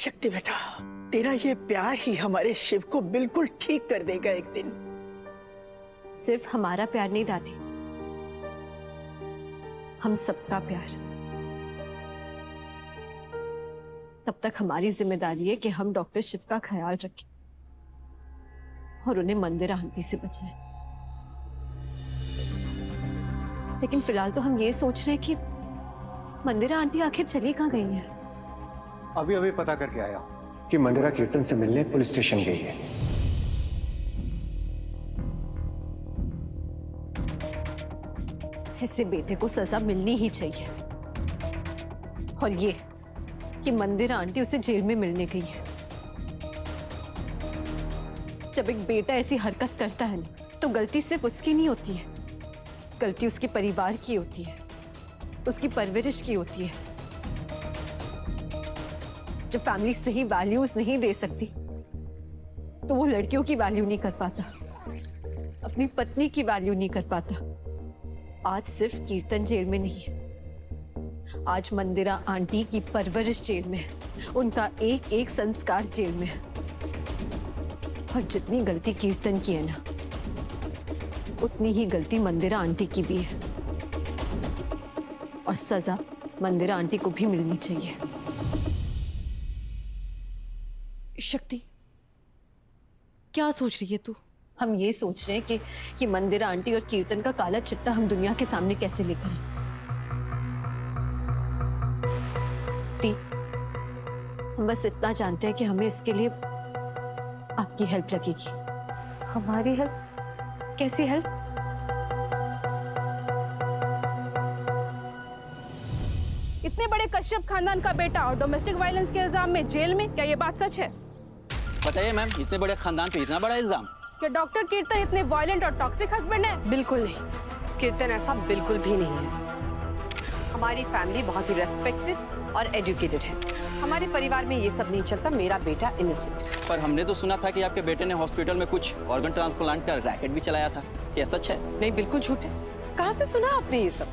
शक्ति बेटा, तेरा ये प्यार ही हमारे शिव को बिल्कुल ठीक कर देगा एक दिन। सिर्फ हमारा प्यार नहीं दादी, हम सबका प्यार। तब तक हमारी जिम्मेदारी है कि हम डॉक्टर शिव का ख्याल रखें और उन्हें मंदिरा आंटी से बचाएं। लेकिन फिलहाल तो हम ये सोच रहे हैं कि मंदिरा आंटी आखिर चली कहाँ गई है। अभी अभी पता करके आया कि मंदिरा कीर्तन से मिलने पुलिस स्टेशन गई है। ऐसे बेटे को सजा मिलनी ही चाहिए। और ये कि मंदिरा आंटी उसे जेल में मिलने गई है। जब एक बेटा ऐसी हरकत करता है ना, तो गलती सिर्फ उसकी नहीं होती है, गलती उसके परिवार की होती है, उसकी परवरिश की होती है। जब फैमिली सही वैल्यूज नहीं दे सकती तो वो लड़कियों की वैल्यू नहीं कर पाता, अपनी पत्नी की वैल्यू नहीं कर पाता। आज सिर्फ कीर्तन जेल में नहीं है, आज मंदिरा आंटी की परवरिश जेल में है, उनका एक एक संस्कार जेल में है। और जितनी गलती कीर्तन की है ना, उतनी ही गलती मंदिरा आंटी की भी है। और सजा मंदिरा आंटी को भी मिलनी चाहिए। शक्ति, क्या सोच रही है तू? हम ये सोच रहे हैं कि मंदिरा आंटी और कीर्तन का काला चिट्टा हम दुनिया के सामने कैसे लेकर आए। हम बस इतना जानते हैं कि हमें इसके लिए आपकी हेल्प लगेगी। हमारी हेल्प? कैसी हेल्प? इतने बड़े कश्यप खानदान का बेटा और डोमेस्टिक वायलेंस के इल्जाम में जेल में, क्या ये बात सच है? बताइए मैम, इतने बड़े खानदान पे इतना बड़ा इल्जाम? क्या डॉक्टर कीर्तन इतने वायलेंट और टॉक्सिक हस्बैंड है? बिल्कुल नहीं, कीर्तन ऐसा बिल्कुल भी नहीं है। हमारी फैमिली बहुत ही रेस्पेक्टेड और एजुकेटेड है। हमारे परिवार में ये सब नहीं चलता। मेरा बेटा इनोसेंट। पर हमने तो सुना था कि आपके बेटे ने हॉस्पिटल में कुछ ऑर्गन ट्रांसप्लांट का रैकेट भी चलाया था, क्या सच है? नहीं, बिल्कुल झूठ है। कहाँ से सुना आपने ये सब?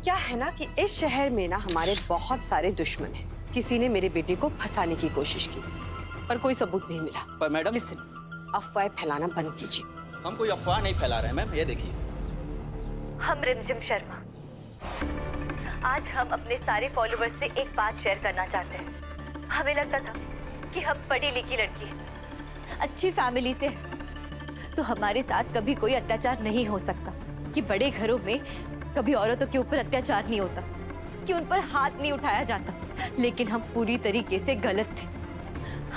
क्या है ना कि इस शहर में ना हमारे बहुत सारे दुश्मन हैं। किसी ने मेरे बेटे को फंसाने की कोशिश की पर कोई सबूत नहीं मिला। पर मैडम, लिसन, अफवाह फैलाना बंद कीजिए। हम कोई अफवाह नहीं फैला रहे हैं मैम, ये देखिए। हम रिमझिम शर्मा, आज हम अपने सारे फॉलोवर्स से एक बात शेयर करना चाहते हैं। हमें लगता था कि हम पढ़ी लिखी लड़की हैं, अच्छी फैमिली से हैं, तो हमारे साथ कभी कोई अत्याचार नहीं हो सकता, कि बड़े घरों में कभी औरतों के ऊपर अत्याचार नहीं होता, कि उन पर हाथ नहीं उठाया जाता। लेकिन हम पूरी तरीके से गलत थे।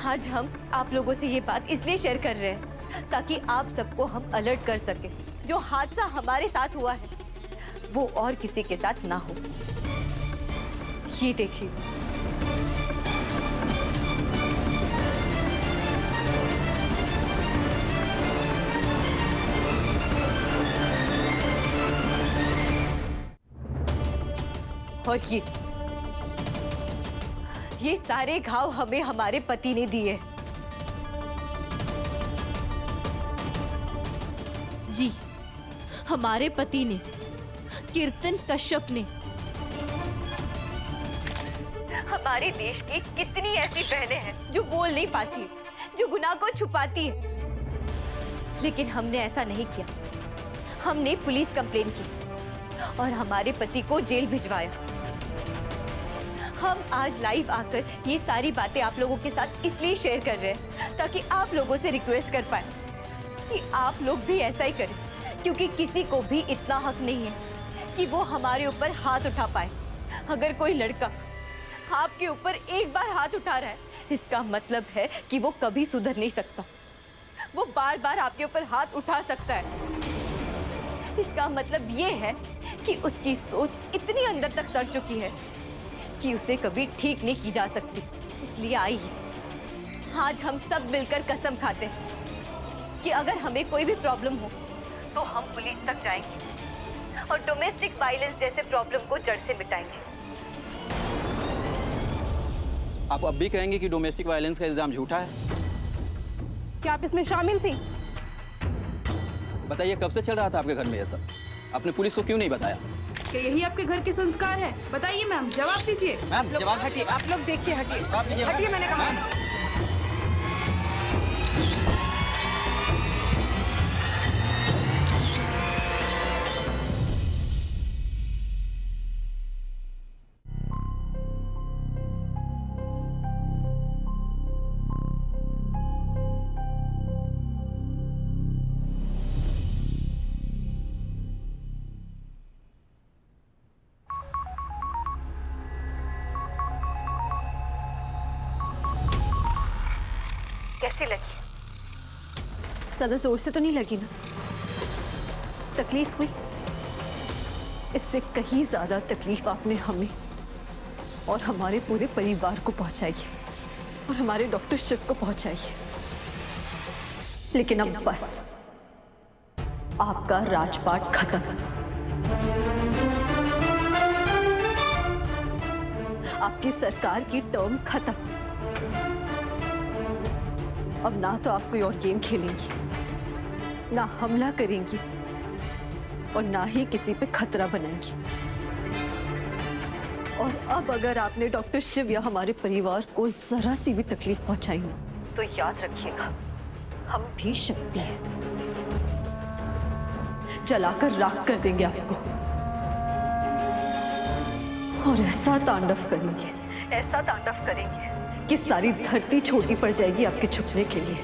आज हम आप लोगों से ये बात इसलिए शेयर कर रहे हैं ताकि आप सबको हम अलर्ट कर सके। जो हादसा हमारे साथ हुआ है वो और किसी के साथ ना हो। ये देखिए, और ये सारे घाव हमें हमारे पति ने दिए। जी, हमारे पति ने, कीर्तन कश्यप ने। हमारे देश की कितनी ऐसी बहनें हैं जो बोल नहीं पाती, जो गुनाह को छुपाती है, लेकिन हमने ऐसा नहीं किया। हमने पुलिस कंप्लेन की और हमारे पति को जेल भिजवाया। हम आज लाइव आकर ये सारी बातें आप लोगों के साथ इसलिए शेयर कर रहे हैं ताकि आप लोगों से रिक्वेस्ट कर पाए कि आप लोग भी ऐसा ही करें, क्योंकि किसी को भी इतना हक नहीं है कि वो हमारे ऊपर हाथ उठा पाए। अगर कोई लड़का आपके ऊपर एक बार हाथ उठा रहा है, इसका मतलब है कि वो कभी सुधर नहीं सकता। वो बार बार आपके ऊपर हाथ उठा सकता है। इसका मतलब ये है कि उसकी सोच इतनी अंदर तक सड़ चुकी है कि उसे कभी ठीक नहीं की जा सकती। इसलिए आइए, आज हम सब मिलकर कसम खाते हैं कि अगर हमें कोई भी प्रॉब्लम हो तो हम पुलिस तक जाएंगे और डोमेस्टिक वायलेंस जैसे प्रॉब्लम को जड़ से मिटाएंगे। आप अब भी कहेंगे कि डोमेस्टिक वायलेंस का इल्जाम झूठा है? क्या आप इसमें शामिल थी? बताइए, कब से चल रहा था आपके घर में ये सब? आपने पुलिस को क्यों नहीं बताया? क्या यही आपके घर के संस्कार है? बताइए मैम, जवाब दीजिए। मैम जवाब हटिए, आप लोग देखिए, हटिए जवाब दीजिए मैम। हटिए, मैंने कहा। कैसी लगी? ज्यादा जोर से तो नहीं लगी ना? तकलीफ हुई? इससे कहीं ज्यादा तकलीफ आपने हमें और हमारे पूरे परिवार को पहुंचाई है और हमारे डॉक्टर शिव को पहुंचाई है। लेकिन अब बस आपका राजपाट खत्म। आपकी सरकार की टर्म खत्म। अब ना तो आप कोई और गेम खेलेंगी, ना हमला करेंगी और ना ही किसी पे खतरा बनाएंगी। और अब अगर आपने डॉक्टर शिव या हमारे परिवार को जरा सी भी तकलीफ पहुंचाई ना, तो याद रखिएगा हम भी शक्ति हैं, जलाकर राख कर देंगे आपको और ऐसा तांडव करेंगे कि सारी धरती छोटी पड़ जाएगी आपके छुपने के लिए।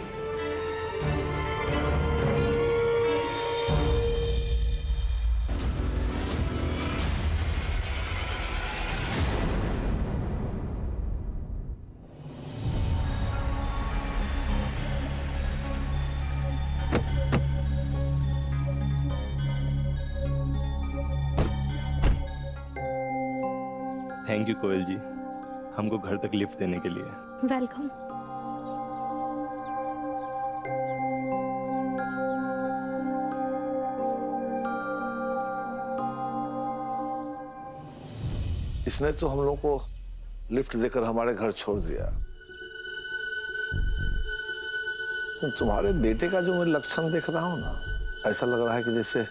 थैंक यू कोयल जी, हमको घर तक लिफ्ट देने के लिए। वेलकम। इसने तो हम लोग को लिफ्ट देकर हमारे घर छोड़ दिया। तुम्हारे बेटे का जो मैं लक्षण देख रहा हूं ना, ऐसा लग रहा है कि जैसे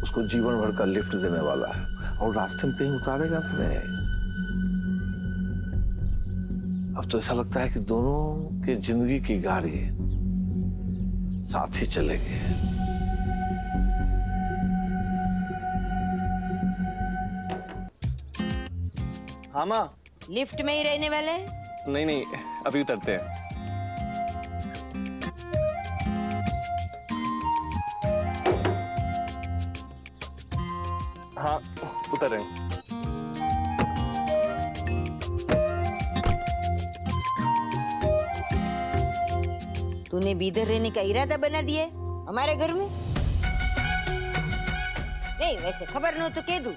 उसको जीवन भर का लिफ्ट देने वाला है और रास्ते में कहीं उतारेगा तो नहीं। अब तो ऐसा लगता है कि दोनों के जिंदगी की गाड़ी साथ ही चलेगी। हाँ माँ। लिफ्ट में ही रहने वाले हैं? नहीं नहीं, अभी उतरते हैं। हाँ उतर रहे हैं। तूने भी इधर रहने का इरादा बना दिया है हमारे घर में? नहीं वैसे खबर न तो कह दूं,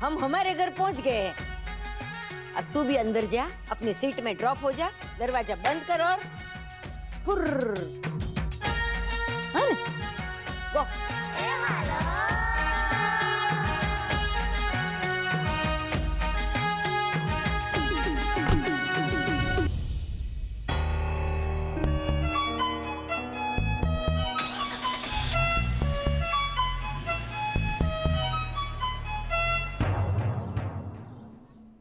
हम हमारे घर पहुंच गए हैं। अब तू भी अंदर जा, अपनी सीट में ड्रॉप हो जा, दरवाजा बंद कर और हुर्र। हाँ ना? गो।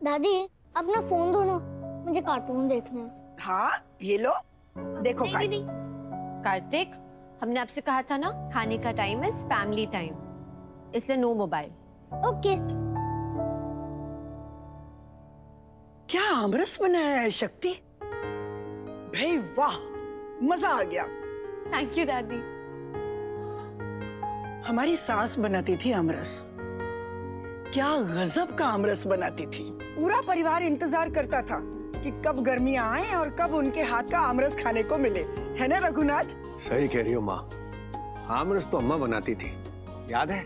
दादी अपना फोन दो ना, मुझे कार्टून देखना है। हाँ ये लो, देखो नहीं, नहीं। कार्तिक, हमने आपसे कहा था ना खाने का टाइम इज फैमिली टाइम, इसलिए नो मोबाइल। ओके। क्या आमरस बनाया है शक्ति? भाई वाह, मजा आ गया। थैंक यू दादी। हमारी सास बनाती थी आमरस, क्या गजब का आमरस बनाती थी। पूरा परिवार इंतजार करता था कि कब गर्मियां आए और कब उनके हाथ का आमरस खाने को मिले, है ना रघुनाथ? सही कह रही हो माँ, आमरस तो अम्मा बनाती थी, याद है?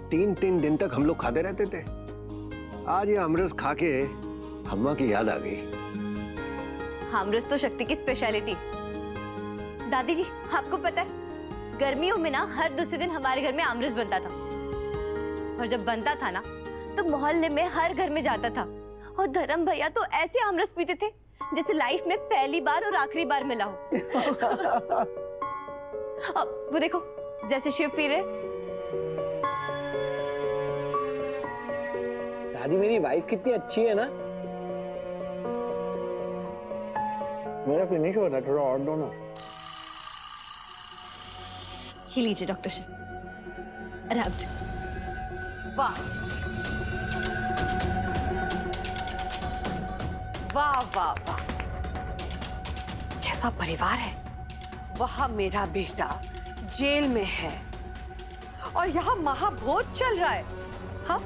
3-3 दिन तक हम लोग खाते रहते थे। आज ये आमरस खा के अम्मा की याद आ गई। आमरस तो शक्ति की स्पेशलिटी। दादी जी आपको पता है, गर्मियों में ना हर दूसरे दिन हमारे घर में आमरस बनता था, और जब बनता था ना तो मोहल्ले में हर घर में जाता था, और धर्म भैया तो ऐसे आमरस पीते थे जैसे लाइफ में पहली बार और आखिरी बार मिला हो। अब वो देखो जैसे शिव पी रहे। दादी मेरी वाइफ कितनी अच्छी है ना। मेरा फिनिश हो रहा है, थोड़ा और दो ना। ये लीजिए डॉक्टर शिव, आराम से। वाह वाह वाह वाह, कैसा परिवार है। वहां मेरा बेटा जेल में है और यहाँ महाभोज चल रहा है। हाँ,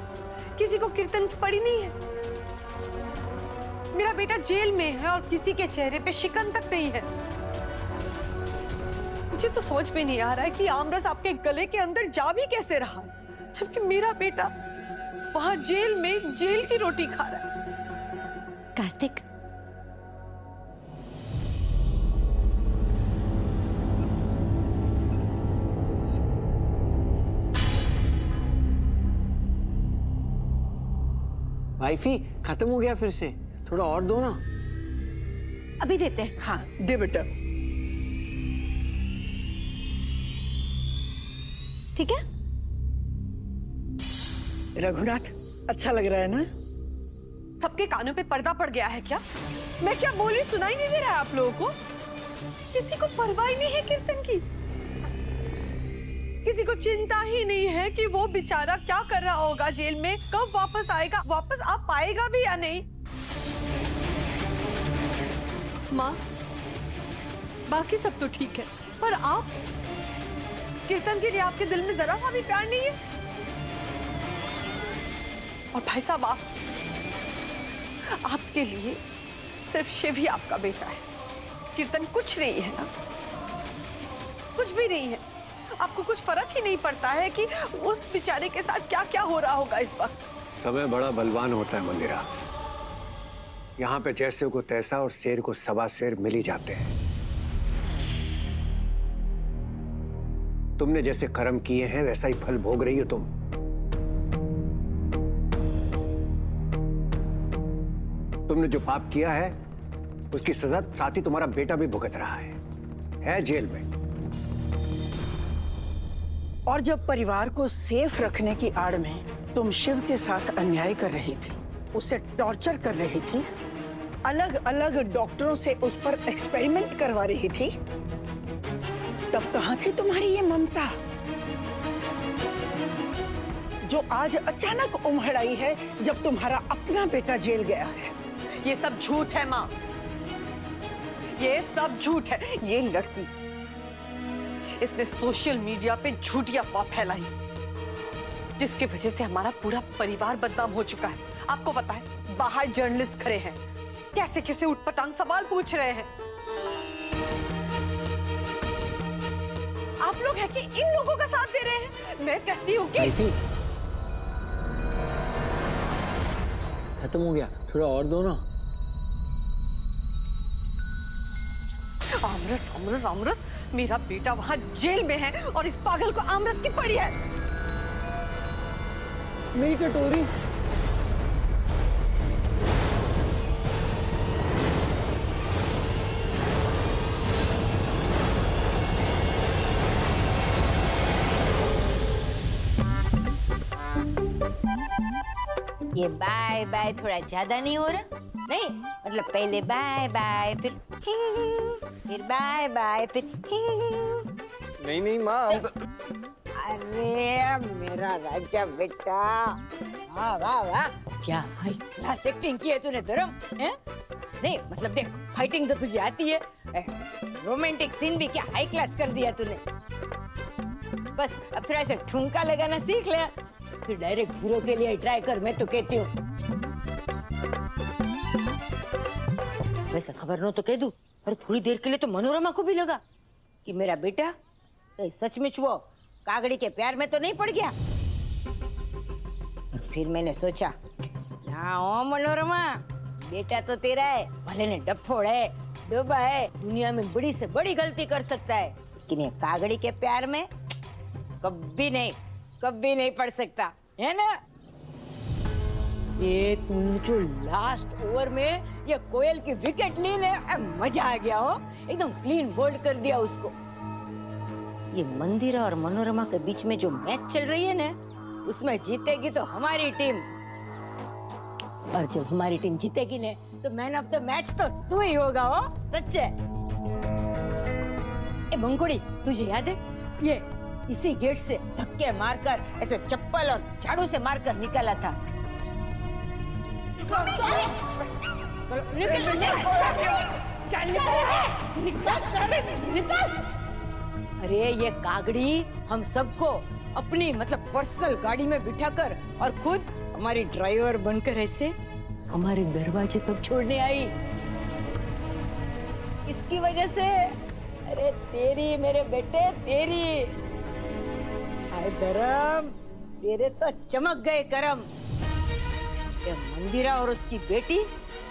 किसी को कीर्तन की पड़ी नहीं है। मेरा बेटा जेल में है और किसी के चेहरे पे शिकन तक नहीं है। मुझे तो समझ में नहीं आ रहा है कि आमरस आपके गले के अंदर जा भी कैसे रहा है, जबकि मेरा बेटा वहां जेल में जेल की रोटी खा रहा है। कार्तिक, वाइफी खत्म हो गया फिर से, थोड़ा और दो ना। अभी देते हैं। हाँ दे बेटा। ठीक है। रघुनाथ, अच्छा लग रहा है ना? सबके कानों पे पर्दा पड़ गया है क्या? मैं क्या बोली सुनाई नहीं दे रहा है आप लोगों को? किसी को परवाह ही नहीं है कीर्तन की। किसी को चिंता ही नहीं है कि वो बेचारा क्या कर रहा होगा जेल में, कब वापस आएगा, वापस आ पाएगा भी या नहीं। माँ, बाकी सब तो ठीक है, पर आप, कीर्तन के लिए आपके दिल में जरा सा भी प्यार नहीं है। और भाई साहब, आपके लिए सिर्फ शिव ही आपका बेटा है, कीर्तन कुछ नहीं है ना, कुछ भी नहीं है। आपको कुछ फर्क ही नहीं पड़ता है कि उस बेचारे के साथ क्या क्या हो रहा होगा इस वक्त। समय बड़ा बलवान होता है मंदिरा, यहाँ पे जैसे को तैसा और शेर को सवा शेर मिल ही जाते हैं। तुमने जैसे कर्म किए हैं वैसा ही फल भोग रही हो तुम। तुमने जो पाप किया है उसकी सजा साथ ही तुम्हारा बेटा भी भुगत रहा है जेल में। और जब परिवार को सेफ रखने की आड़ में तुम शिव के साथ अन्याय कर रही थी, उसे टॉर्चर कर रही थी, अलग अलग डॉक्टरों से उस पर एक्सपेरिमेंट करवा रही थी, तब कहां थी तुम्हारी ये ममता जो आज अचानक उमड़ आई है जब तुम्हारा अपना बेटा जेल गया है? ये सब झूठ है माँ, ये सब झूठ है। ये लड़की, इसने सोशल मीडिया पे झूठी अफवाह फैलाई जिसकी वजह से हमारा पूरा परिवार बदनाम हो चुका है। आपको पता है, बाहर जर्नलिस्ट खड़े हैं, कैसे कैसे उटपटांग सवाल पूछ रहे हैं। आप लोग हैं कि इन लोगों का साथ दे रहे हैं? मैं कहती हूँ कि खत्म हो गया, थोड़ा और दो ना। आमरस आमरस आमरस, मेरा बेटा वहां जेल में है और इस पागल को आमरस की पड़ी है। मेरी कटोरी। ये बाय बाय थोड़ा ज्यादा नहीं हो रहा? नहीं मतलब पहले बाय बाय, फिर बाय बाय, फिर नहीं नहीं माँ। अरे मेरा राजा बेटा, वाह वाह वाह, क्या भाई क्लास एक्टिंग की है तूने धर्म, हैं? नहीं मतलब देख, फाइटिंग तो तुझे आती है, रोमांटिक सीन भी क्या हाई क्लास कर दिया तूने। बस अब थोड़ा सा ठुमका लगाना सीख ले, फिर डायरेक्ट हीरो के लिए ट्राई कर, मैं तो कहती हूँ। वैसे खबर न तो कह दूं, पर थोड़ी देर के लिए तो मनोरमा को भी लगा कि मेरा बेटा सचमुच वो कागड़ी के प्यार में तो नहीं पड़ गया। और फिर मैंने सोचा, हाँ ओ मनोरमा, बेटा तो तेरा है, भले ने डफोड़ है, डूबा है, दुनिया में बड़ी से बड़ी गलती कर सकता है, लेकिन ये कागड़ी के प्यार में कभी नहीं पड़ सकता, है ना? ये तूने जो लास्ट ओवर में ये कोयल की विकेट ली ने, मजा आ गया हो, एकदम क्लीन बोल्ड कर दिया उसको। ये मंदिरा और मनोरमा के बीच में जो मैच चल रही है ना, उसमें जीतेगी तो हमारी टीम, और जब हमारी टीम जीतेगी ने तो मैन ऑफ द मैच तो तू ही होगा। हो सच है। ए बंकुड़ी, तुझे याद है ये इसी गेट से धक्के मारकर ऐसे चप्पल और झाड़ू से मारकर निकाला था। निकल। अरे ये कागड़ी हम सबको अपनी मतलब पर्सनल गाड़ी में बिठाकर और खुद हमारी ड्राइवर बनकर ऐसे हमारे दरवाजे तक छोड़ने आई। इसकी वजह से अरे तेरी मेरे बेटे तेरी हाय धर्म, तेरे तो चमक गए करम। ये मंदिरा और उसकी बेटी,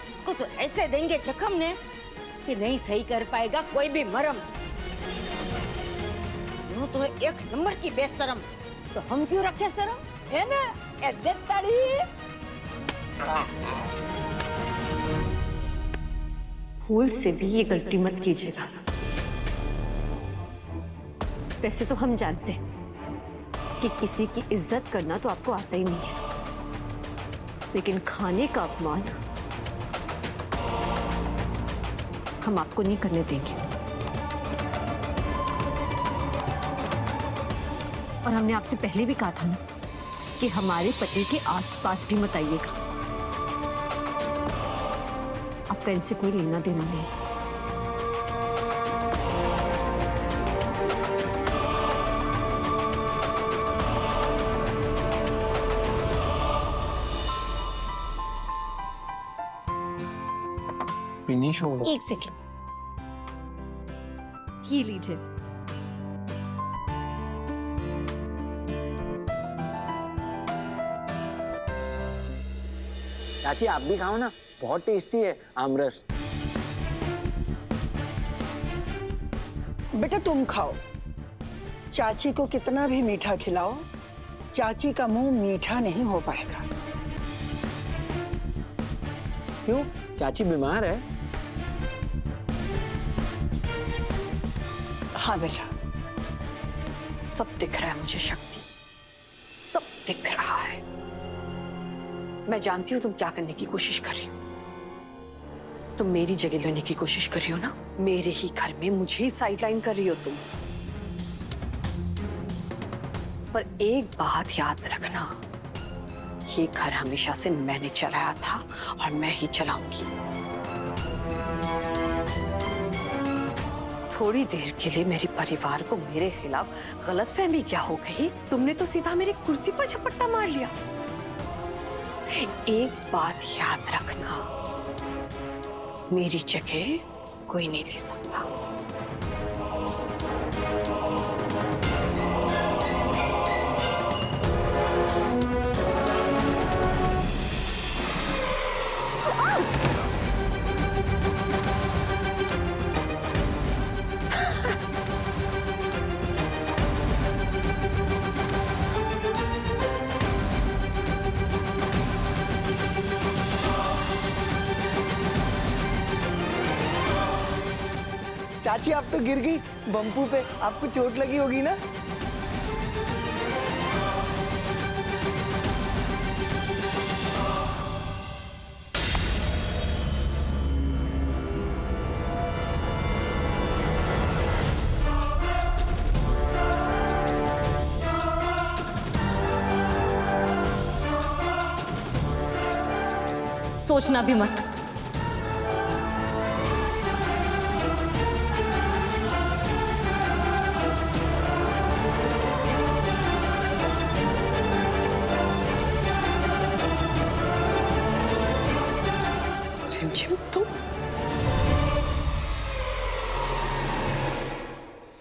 उसको तो ऐसे देंगे जख्म ने कि नहीं सही कर पाएगा कोई भी मरम। तो एक नंबर की बेशरम, तो हम क्यों रखे शरम, है ना? भूल से भी ये गलती मत कीजिएगा। वैसे तो हम जानते हैं कि किसी की इज्जत करना तो आपको आता ही नहीं है, लेकिन खाने का अपमान हम आपको नहीं करने देंगे। और हमने आपसे पहले भी कहा था ना कि हमारे पति के आसपास भी मत आइएगा। आपका इनसे कोई लेना देना नहीं है। फिनिश हो गया। एक सेकेंड, ये लीजिए। चाची आप भी खाओ ना, बहुत टेस्टी है आमरस। बेटा तुम खाओ, चाची को कितना भी मीठा खिलाओ, चाची का मुंह मीठा नहीं हो पाएगा। क्यों, चाची बीमार है? हाँ बेटा, सब दिख रहा है मुझे शक्ति, सब दिख रहा है। मैं जानती हूँ तुम क्या करने की कोशिश कर रही हो। तुम मेरी जगह लेने की कोशिश कर रही हो ना, मेरे ही घर में मुझे ही साइडलाइन कर रही हो तुम। पर एक बात याद रखना, ये घर हमेशा से मैंने चलाया था और मैं ही चलाऊंगी। थोड़ी देर के लिए मेरे परिवार को मेरे खिलाफ गलतफहमी क्या हो गई, तुमने तो सीधा मेरी कुर्सी पर झपट्टा मार लिया। एक बात याद रखना, मेरी जगह कोई नहीं ले सकता। चाची आप तो गिर गई बम्पू पे, आपको चोट लगी होगी ना? सोचना भी मत।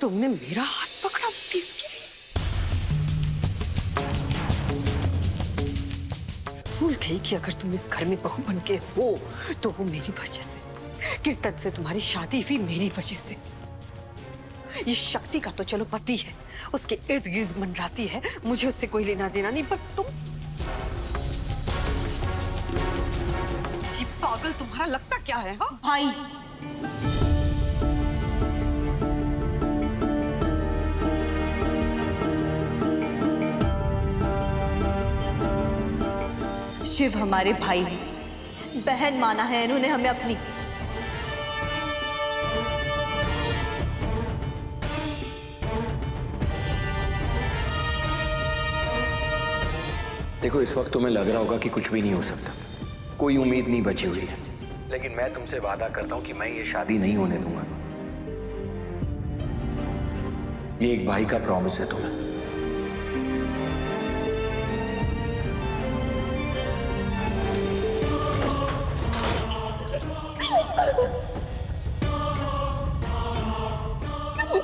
तुमने मेरा हाथ पकड़ा प्लीज के लिए। भूल गई कि अगर तुम इस घर में बहू बन के हो तो वो मेरी वजह से, कीर्तन से तुम्हारी शादी भी मेरी वजह से। ये शक्ति का तो चलो पति है, उसके इर्द गिर्द मंडराती है, मुझे उससे कोई लेना देना नहीं। पर तुम, ये पागल तुम्हारा लगता क्या है? हाँ भाई, शिव हमारे भाई हैं, बहन माना है इन्होंने हमें अपनी। देखो, इस वक्त तुम्हें लग रहा होगा कि कुछ भी नहीं हो सकता, कोई उम्मीद नहीं बची हुई है, लेकिन मैं तुमसे वादा करता हूं कि मैं ये शादी नहीं होने दूंगा। ये एक भाई का प्रॉमिस है तुम्हें।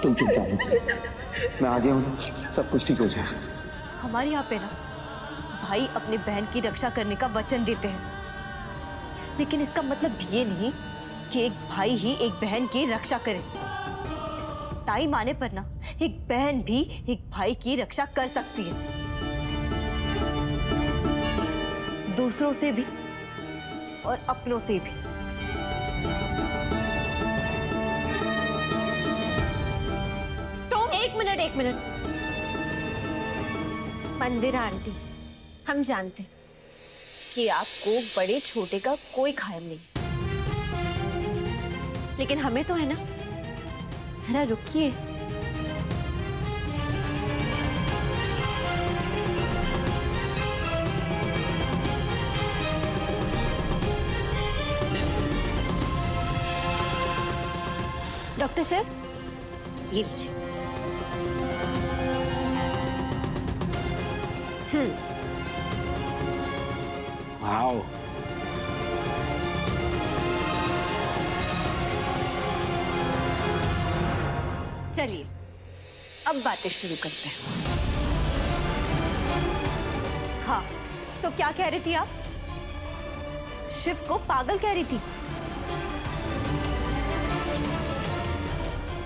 तुम चुप जाओ, मैं आ गया हूं, सब कुछ ठीक हो जाएगा। हमारे यहाँ पे ना भाई अपने बहन की रक्षा करने का वचन देते हैं, लेकिन इसका मतलब ये नहीं कि एक भाई ही एक बहन की रक्षा करे। टाइम आने पर ना एक बहन भी एक भाई की रक्षा कर सकती है, दूसरों से भी और अपनों से भी। तो एक मिनट मंदिरा आंटी, हम जानते हैं कि आपको बड़े छोटे का कोई ख्याल नहीं, लेकिन हमें तो है ना। जरा रुकिए। डॉक्टर साहब, ये लीजिए। वाओ, चलिए अब बातें शुरू करते हैं। हाँ, तो क्या कह रही थी आप? शिव को पागल कह रही थी?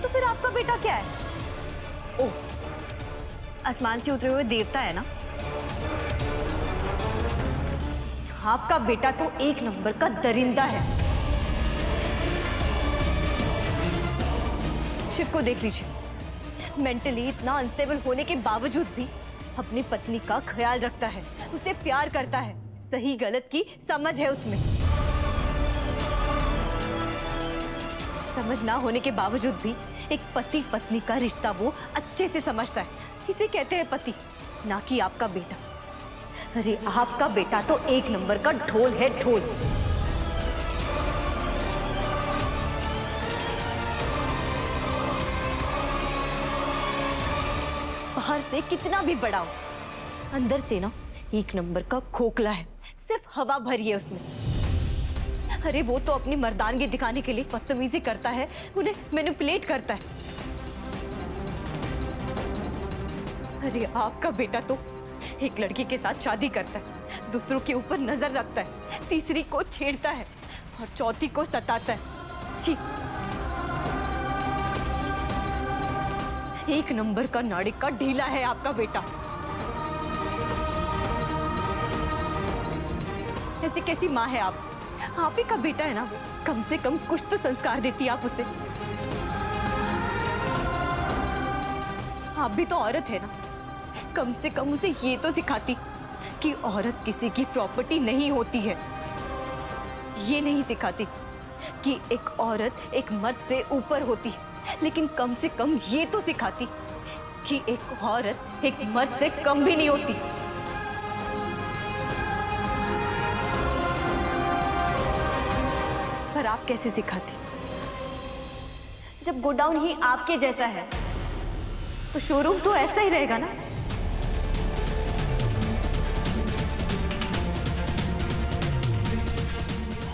तो फिर आपका बेटा क्या है? ओह, आसमान से उतरे हुए देवता है ना? आपका बेटा तो एक नंबर का दरिंदा है। शिव को देख लीजिए, मेंटली इतना अनस्टेबल होने के बावजूद भी अपनी पत्नी का ख्याल रखता है, उसे प्यार करता है, सही गलत की समझ है उसमें। समझ ना होने के बावजूद भी एक पति पत्नी का रिश्ता वो अच्छे से समझता है। इसे कहते हैं पति, ना कि आपका बेटा। अरे आपका बेटा तो एक नंबर का ढोल है, ढोल। बाहर से कितना भी बड़ा हो, अंदर से ना एक नंबर का खोखला है, सिर्फ हवा भरी है उसमें। अरे वो तो अपनी मर्दानगी दिखाने के लिए बदतमीजी करता है, उन्हें मैनिपुलेट करता है। अरे आपका बेटा तो एक लड़की के साथ शादी करता है, दूसरों के ऊपर नजर रखता है, तीसरी को छेड़ता है और चौथी को सताता है। छी, एक नंबर का नाड़ी का ढीला है आपका बेटा। ऐसी कैसी माँ है आप? आप ही का बेटा है ना, कम से कम कुछ तो संस्कार देती आप उसे। आप भी तो औरत है ना, कम से कम उसे ये तो सिखाती कि औरत किसी की प्रॉपर्टी नहीं होती है। ये नहीं सिखाती कि एक औरत एक मर्द से ऊपर होती है, लेकिन कम से कम ये तो सिखाती कि एक औरत एक मर्द से कम भी नहीं होती। पर आप कैसे सिखाती? जब गोडाउन ही आपके जैसा है तो शोरूम तो ऐसा ही रहेगा ना।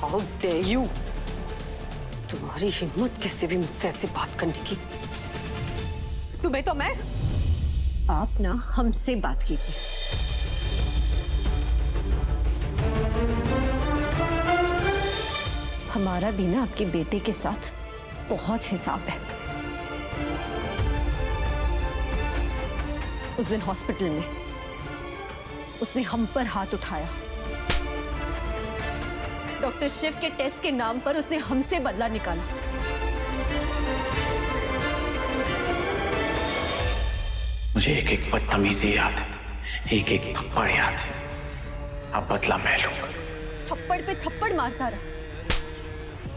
How dare you? तुम्हारी हिम्मत कैसे भी मुझसे ऐसी बात करने की? तुम्हें तो मैं, आप ना हमसे बात कीजिए। हमारा भी ना आपके बेटे के साथ बहुत हिसाब है। उस दिन हॉस्पिटल में उसने हम पर हाथ उठाया। डॉक्टर शिव के टेस्ट के नाम पर उसने हमसे बदला निकाला। मुझे एक एक बदतमीजी याद है, एक एक थप्पड़ याद है। अब बदला मैं लूंगा। थप्पड़ पे थप्पड़ मारता रहा।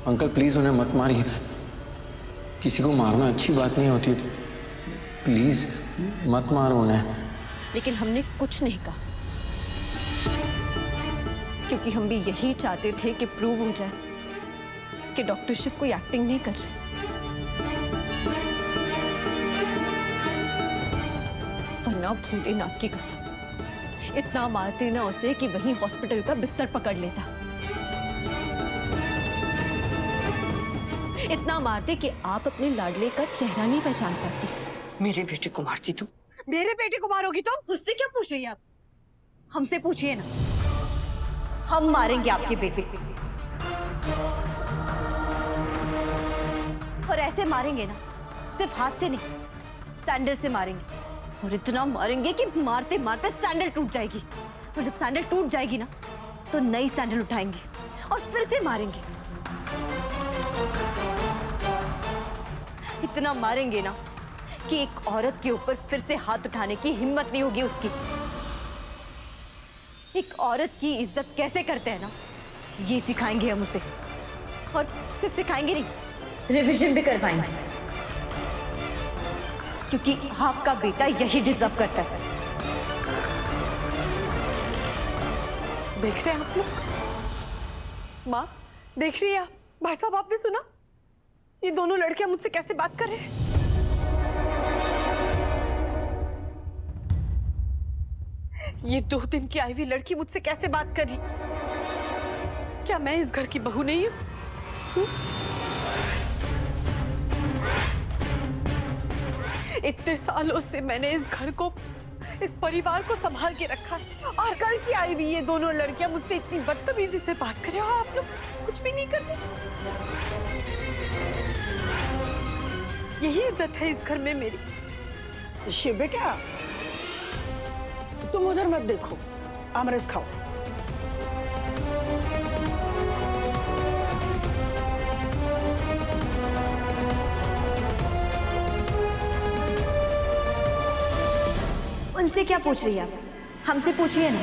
अंकल प्लीज उन्हें मत मारिए, किसी को मारना अच्छी बात नहीं होती, प्लीज मत मारो उन्हें। लेकिन हमने कुछ नहीं कहा, क्योंकि हम भी यही चाहते थे कि प्रूव हो जाए कि डॉक्टर शिव कोई एक्टिंग नहीं कर रहे। वरना भोलेनाथ की कसम इतना मारते ना उसे कि वहीं हॉस्पिटल का बिस्तर पकड़ लेता। इतना मारते कि आप अपने लाडले का चेहरा नहीं पहचान पाती। मेरे बेटे को मारती तुम? मेरे बेटे को मारोगी तुम? मुझसे क्या पूछ रही है आप? हमसे पूछिए ना, हम मारेंगे आपके बेटे को। और ऐसे मारेंगे ना, सिर्फ हाथ से नहीं, सैंडल से मारेंगे। और इतना मारेंगे कि मारते मारते सैंडल टूट जाएगी। और जब सैंडल टूट जाएगी ना, तो नई सैंडल उठाएंगे और फिर से मारेंगे। इतना मारेंगे ना कि एक औरत के ऊपर फिर से हाथ उठाने की हिम्मत नहीं होगी उसकी। एक औरत की इज्जत कैसे करते हैं ना, ये सिखाएंगे हम उसे। और सिर्फ सिखाएंगे नहीं, रिवीजन भी करवाएंगे, क्योंकि आपका बेटा यही डिजर्व करता है। देख रहे हैं आप लोग? माँ देख रही है आप? भाई साहब आपने सुना? ये दोनों लड़कियां मुझसे कैसे बात कर रहे हैं? ये 2 दिन की आई हुई लड़की मुझसे कैसे बात कर रही? क्या मैं इस घर की बहू नहीं हूं? इतने सालों से मैंने इस घर को, इस परिवार को संभाल के रखा है, और कल की आई हुई ये दोनों लड़कियां मुझसे इतनी बदतमीजी से बात कर रहे हो। आप लोग कुछ भी नहीं कर रहे। यही इज्जत है इस घर में मेरी। शिव बेटा, तुम उधर मत देखो, आमरस खाओ। उनसे क्या पूछ रही है आप? हमसे पूछिए ना।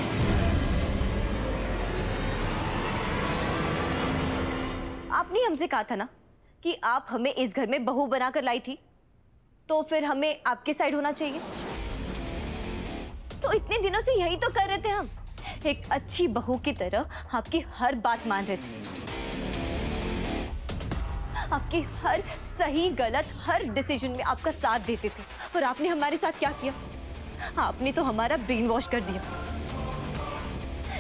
आपने हमसे कहा था ना कि आप हमें इस घर में बहू बनाकर लाई थी, तो फिर हमें आपके साइड होना चाहिए। तो इतने दिनों से यही तो कर रहे थे हम, एक अच्छी बहू की तरह आपकी हर बात मान रहे थे, आपकी हर सही गलत हर डिसीजन में आपका साथ देते थे। और आपने हमारे साथ क्या किया? आपने तो हमारा ब्रेन वॉश कर दिया।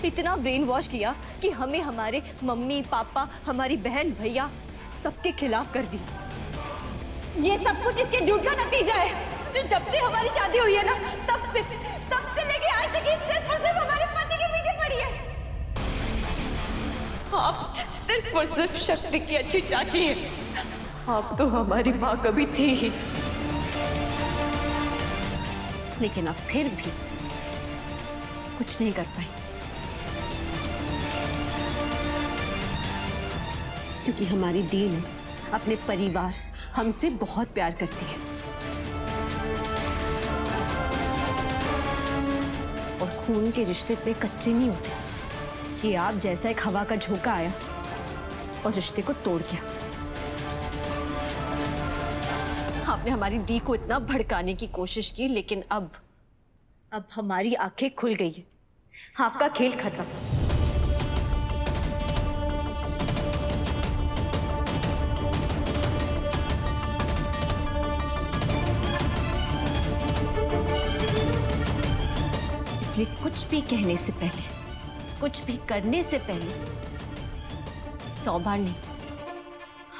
इतना ब्रेन वॉश किया कि हमें हमारे मम्मी पापा, हमारी बहन भैया सबके खिलाफ कर दिया। ये सब कुछ इसके झूठ का नतीजा है। जब से हमारी शादी हुई है ना, तब से लेके आज तक ये सिर्फ और सिर्फ हमारे पति के पीछे पड़ी है। आप सिर्फ और सिर्फ शक्ति की अच्छी चाची हैं। आप तो हमारी माँ कभी थी ही। लेकिन अब फिर भी कुछ नहीं कर पाई, क्योंकि हमारी दी ने अपने परिवार हमसे बहुत प्यार करती है। और खून के रिश्ते इतने कच्चे नहीं होते कि आप जैसा एक हवा का झोंका आया और रिश्ते को तोड़ गया। आपने हमारी दी को इतना भड़काने की कोशिश की, लेकिन अब हमारी आंखें खुल गई है। आपका खेल खत्म। इसलिए कुछ भी कहने से पहले, कुछ भी करने से पहले 100 बार नहीं,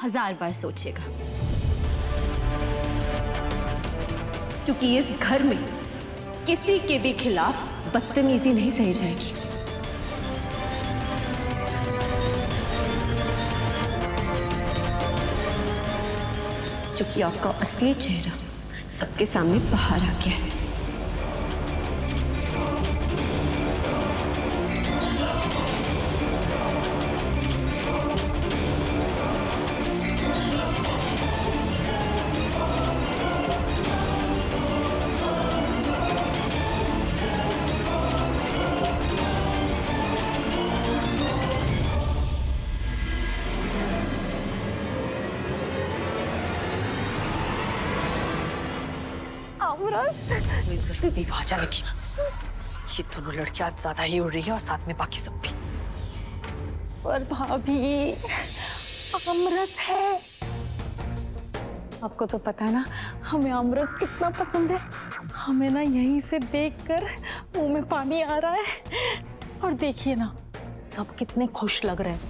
1000 बार सोचिएगा, क्योंकि इस घर में किसी के भी खिलाफ बदतमीजी नहीं सही जाएगी। क्योंकि आपका असली चेहरा सबके सामने बाहर आ गया है। आमरस। कोई जरूरत नहीं वहां जाने की। ये दोनों लड़कियां आज ज्यादा ही उड़ रही है और साथ में बाकी सब भी। पर भाभी आमरस है। आपको तो पता है ना हमें आमरस कितना पसंद है। हमें ना यहीं से देखकर मुंह में पानी आ रहा है। और देखिए ना सब कितने खुश लग रहे हैं।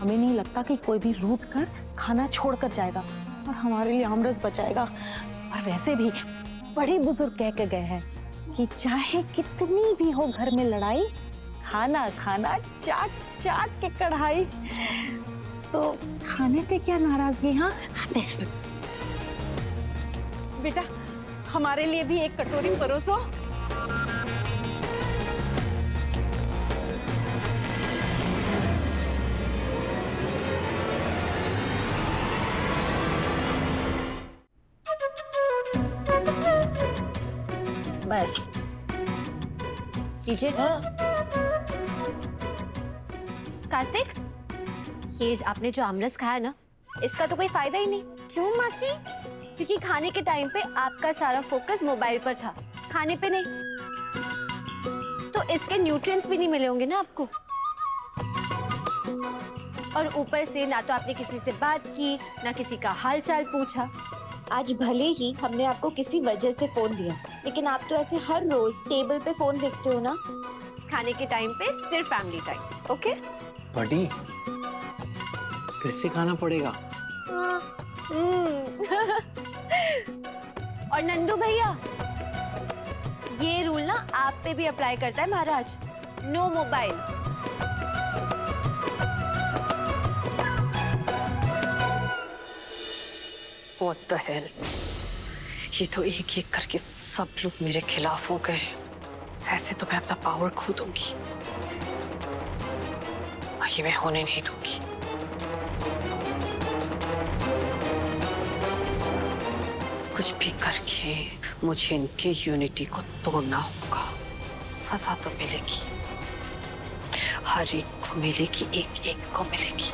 हमें नहीं लगता कि कोई भी रूठ कर खाना छोड़कर जाएगा और हमारे लिए आमरस बचाएगा। और वैसे भी बड़े बुजुर्ग कह के गए हैं कि चाहे कितनी भी हो घर में लड़ाई, खाना खाना चाट चाट के कढ़ाई। तो खाने पे क्या नाराजगी? हाँ बेटा हमारे लिए भी एक कटोरी परोसो। बस लीजिए। कार्तिक, ये आपने जो आमरस खाया ना, इसका तो कोई फायदा ही नहीं। क्यों मासी? क्योंकि खाने के टाइम पे आपका सारा फोकस मोबाइल पर था, खाने पे नहीं। तो इसके न्यूट्रिएंट्स भी नहीं मिले होंगे ना आपको। और ऊपर से ना तो आपने किसी से बात की, ना किसी का हालचाल पूछा। आज भले ही हमने आपको किसी वजह से फोन दिया, लेकिन आप तो ऐसे हर रोज टेबल पे फोन देखते हो ना। खाने के टाइम पे सिर्फ फैमिली टाइम, ओके? बड़ी फिर से खाना पड़ेगा। और नंदू भैया, ये रूल ना आप पे भी अप्लाई करता है महाराज। No mobile. What the hell? ये तो एक एक करके सब लोग मेरे खिलाफ हो गए। ऐसे तो मैं अपना पावर खो दूंगी। ये मैं होने नहीं दूंगी। कुछ भी करके मुझे इनके यूनिटी को तोड़ना होगा। सजा तो मिलेगी, हर एक को मिलेगी, एक एक को मिलेगी।